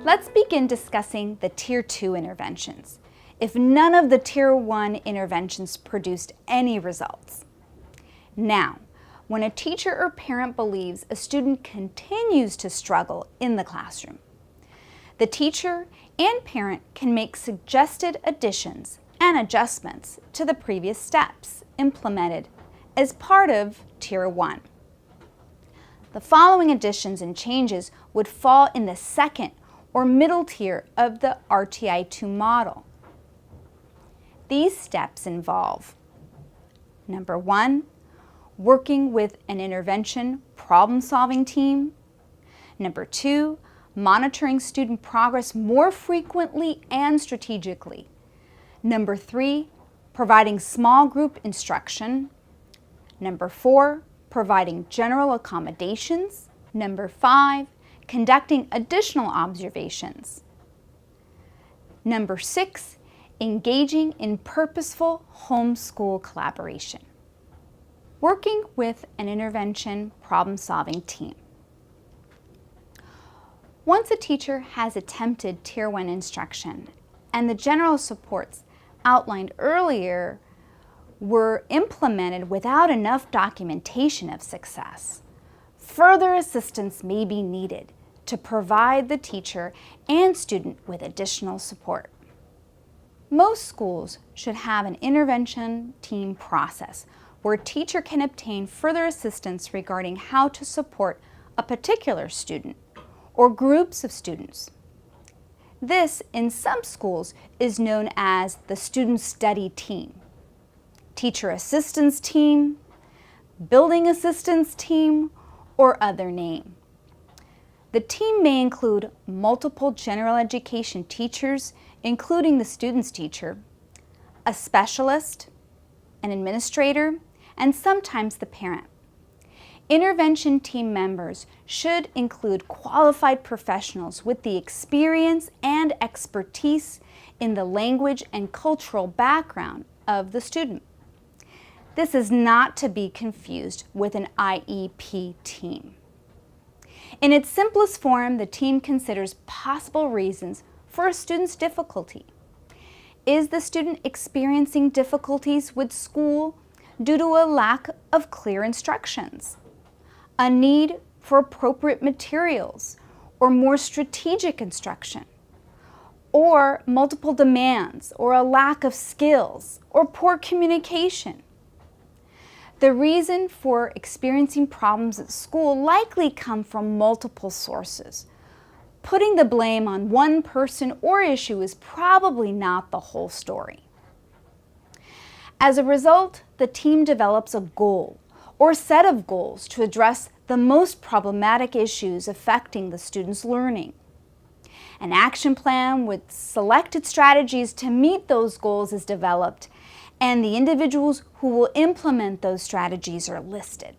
Let's begin discussing the Tier 2 interventions, if none of the Tier 1 interventions produced any results. Now, when a teacher or parent believes a student continues to struggle in the classroom, the teacher and parent can make suggested additions and adjustments to the previous steps implemented as part of Tier 1. The following additions and changes would fall in the second or middle tier of the RTI 2 model. These steps involve: number 1, working with an intervention problem-solving team. Number 2, monitoring student progress more frequently and strategically. Number 3, providing small group instruction. Number 4, providing general accommodations. Number 5, conducting additional observations. Number 6, engaging in purposeful homeschool collaboration. Working with an intervention problem-solving team. Once a teacher has attempted Tier 1 instruction and the general supports outlined earlier were implemented without enough documentation of success, further assistance may be needed to provide the teacher and student with additional support. Most schools should have an intervention team process where a teacher can obtain further assistance regarding how to support a particular student or groups of students. This, in some schools, is known as the Student Study Team, Teacher Assistance Team, Building Assistance Team, or other name. The team may include multiple general education teachers, including the student's teacher, a specialist, an administrator, and sometimes the parent. Intervention team members should include qualified professionals with the experience and expertise in the language and cultural background of the student. This is not to be confused with an IEP team. In its simplest form, the team considers possible reasons for a student's difficulty. Is the student experiencing difficulties with school due to a lack of clear instructions, a need for appropriate materials or more strategic instruction, or multiple demands or a lack of skills or poor communication? The reason for experiencing problems at school likely come from multiple sources. Putting the blame on one person or issue is probably not the whole story. As a result, the team develops a goal or set of goals to address the most problematic issues affecting the student's learning. An action plan with selected strategies to meet those goals is developed, and the individuals who will implement those strategies are listed.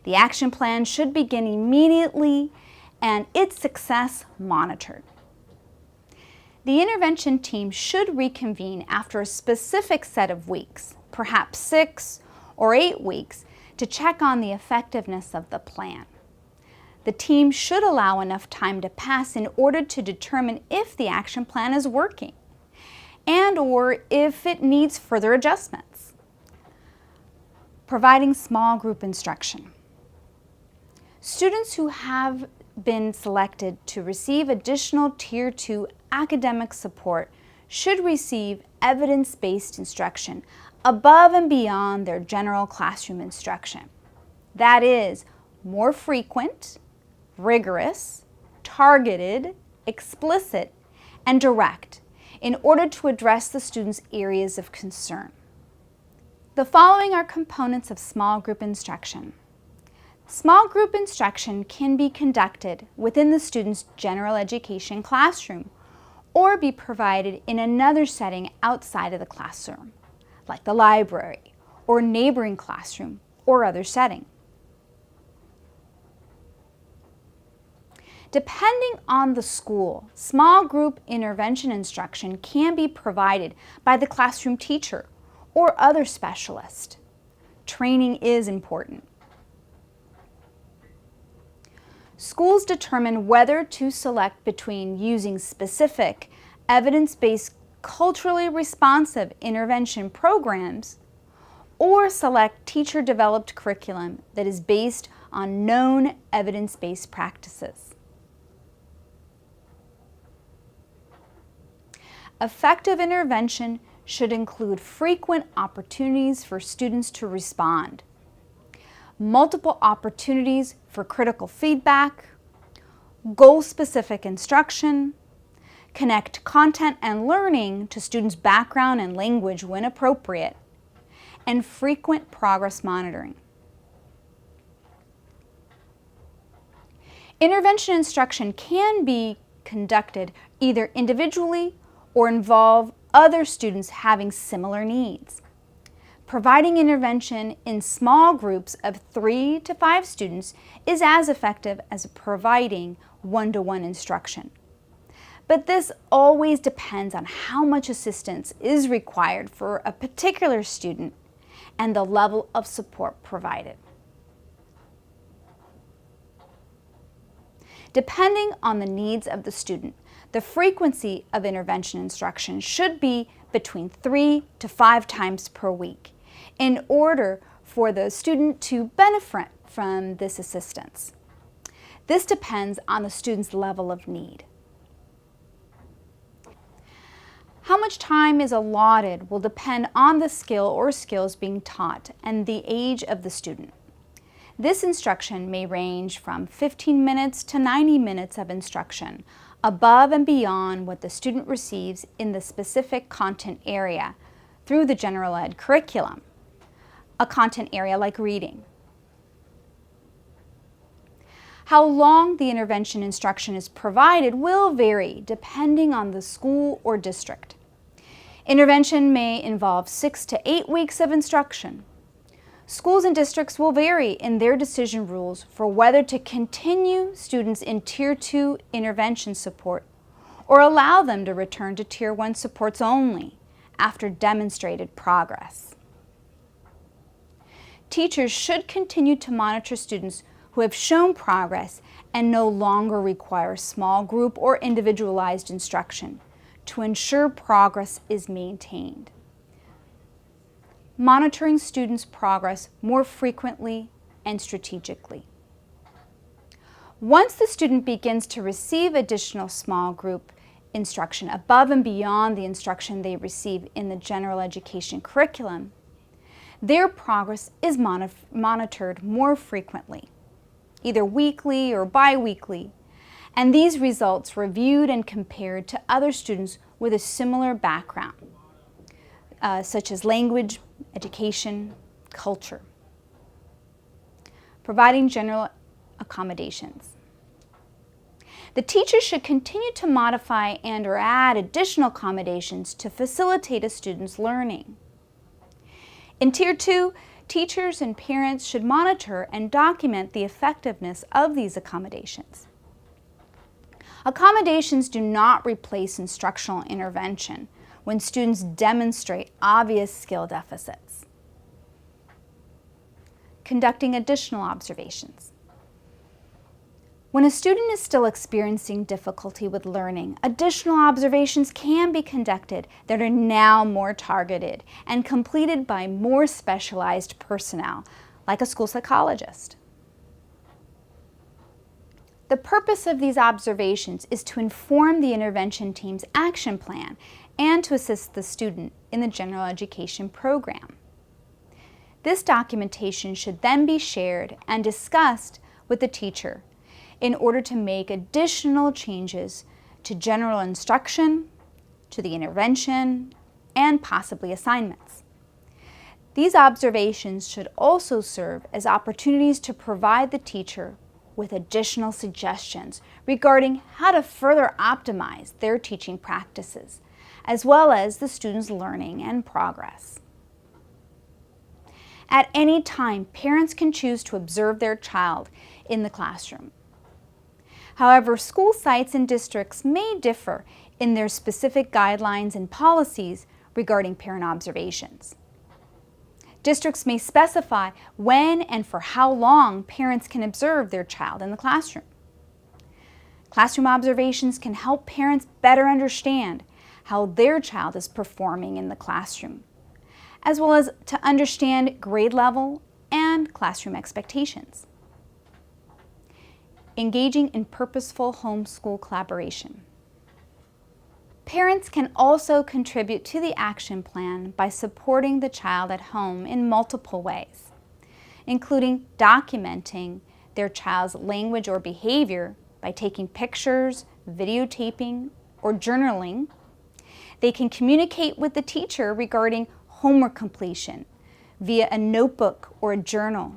The action plan should begin immediately and its success monitored. The intervention team should reconvene after a specific set of weeks, perhaps 6 or 8 weeks, to check on the effectiveness of the plan. The team should allow enough time to pass in order to determine if the action plan is working and or if it needs further adjustments. Providing small group instruction. Students who have been selected to receive additional Tier 2 academic support should receive evidence-based instruction above and beyond their general classroom instruction. That is, more frequent, rigorous, targeted, explicit, and direct in order to address the student's areas of concern. The following are components of small group instruction. Small group instruction can be conducted within the student's general education classroom or be provided in another setting outside of the classroom, like the library or neighboring classroom or other setting. Depending on the school, small group intervention instruction can be provided by the classroom teacher or other specialist. Training is important. schools determine whether to select between using specific, evidence-based, culturally responsive intervention programs or select teacher-developed curriculum that is based on known evidence-based practices. Effective intervention should include frequent opportunities for students to respond, multiple opportunities for critical feedback, goal-specific instruction, connect content and learning to students' background and language when appropriate, and frequent progress monitoring. Intervention instruction can be conducted either individually or involve other students having similar needs. Providing intervention in small groups of 3 to 5 students is as effective as providing one-to-one instruction. But this always depends on how much assistance is required for a particular student and the level of support provided. Depending on the needs of the student, the frequency of intervention instruction should be between 3 to 5 times per week in order for the student to benefit from this assistance. This depends on the student's level of need. How much time is allotted will depend on the skill or skills being taught and the age of the student. This instruction may range from 15 minutes to 90 minutes of instruction, above and beyond what the student receives in the specific content area through the general ed curriculum, a content area like reading. How long the intervention instruction is provided will vary depending on the school or district. Intervention may involve 6 to 8 weeks of instruction. Schools and districts will vary in their decision rules for whether to continue students in Tier 2 intervention support or allow them to return to Tier 1 supports only after demonstrated progress. Teachers should continue to monitor students who have shown progress and no longer require small group or individualized instruction to ensure progress is maintained. Monitoring students' progress more frequently and strategically. Once the student begins to receive additional small group instruction above and beyond the instruction they receive in the general education curriculum, their progress is monitored more frequently, either weekly or bi-weekly, and these results reviewed and compared to other students with a similar background, such as language, education, culture. Providing general accommodations. The teacher should continue to modify and or add additional accommodations to facilitate a student's learning. In Tier 2, teachers and parents should monitor and document the effectiveness of these accommodations. Accommodations do not replace instructional intervention when students demonstrate obvious skill deficits. Conducting additional observations. When a student is still experiencing difficulty with learning, additional observations can be conducted that are now more targeted and completed by more specialized personnel, like a school psychologist. The purpose of these observations is to inform the intervention team's action plan and to assist the student in the general education program. This documentation should then be shared and discussed with the teacher in order to make additional changes to general instruction, to the intervention, and possibly assignments. These observations should also serve as opportunities to provide the teacher with additional suggestions regarding how to further optimize their teaching practices, as well as the student's learning and progress. At any time, parents can choose to observe their child in the classroom. However, school sites and districts may differ in their specific guidelines and policies regarding parent observations. Districts may specify when and for how long parents can observe their child in the classroom. Classroom observations can help parents better understand how their child is performing in the classroom, as well as to understand grade level and classroom expectations. Engaging in purposeful homeschool collaboration. Parents can also contribute to the action plan by supporting the child at home in multiple ways, including documenting their child's language or behavior by taking pictures, videotaping, or journaling. They can communicate with the teacher regarding homework completion via a notebook or a journal,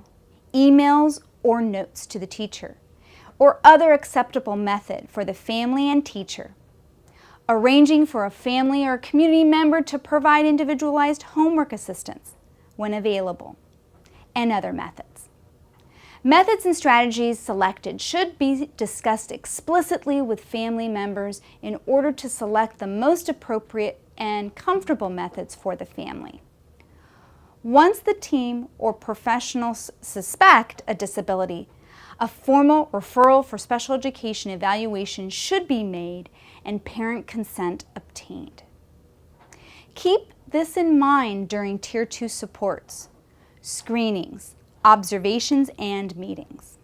emails or notes to the teacher, or other acceptable method for the family and teacher. Arranging for a family or community member to provide individualized homework assistance when available, and other methods. Methods and strategies selected should be discussed explicitly with family members in order to select the most appropriate and comfortable methods for the family. Once the team or professionals suspect a disability, a formal referral for special education evaluation should be made and parent consent obtained. Keep this in mind during Tier 2 supports, screenings, observations, and meetings.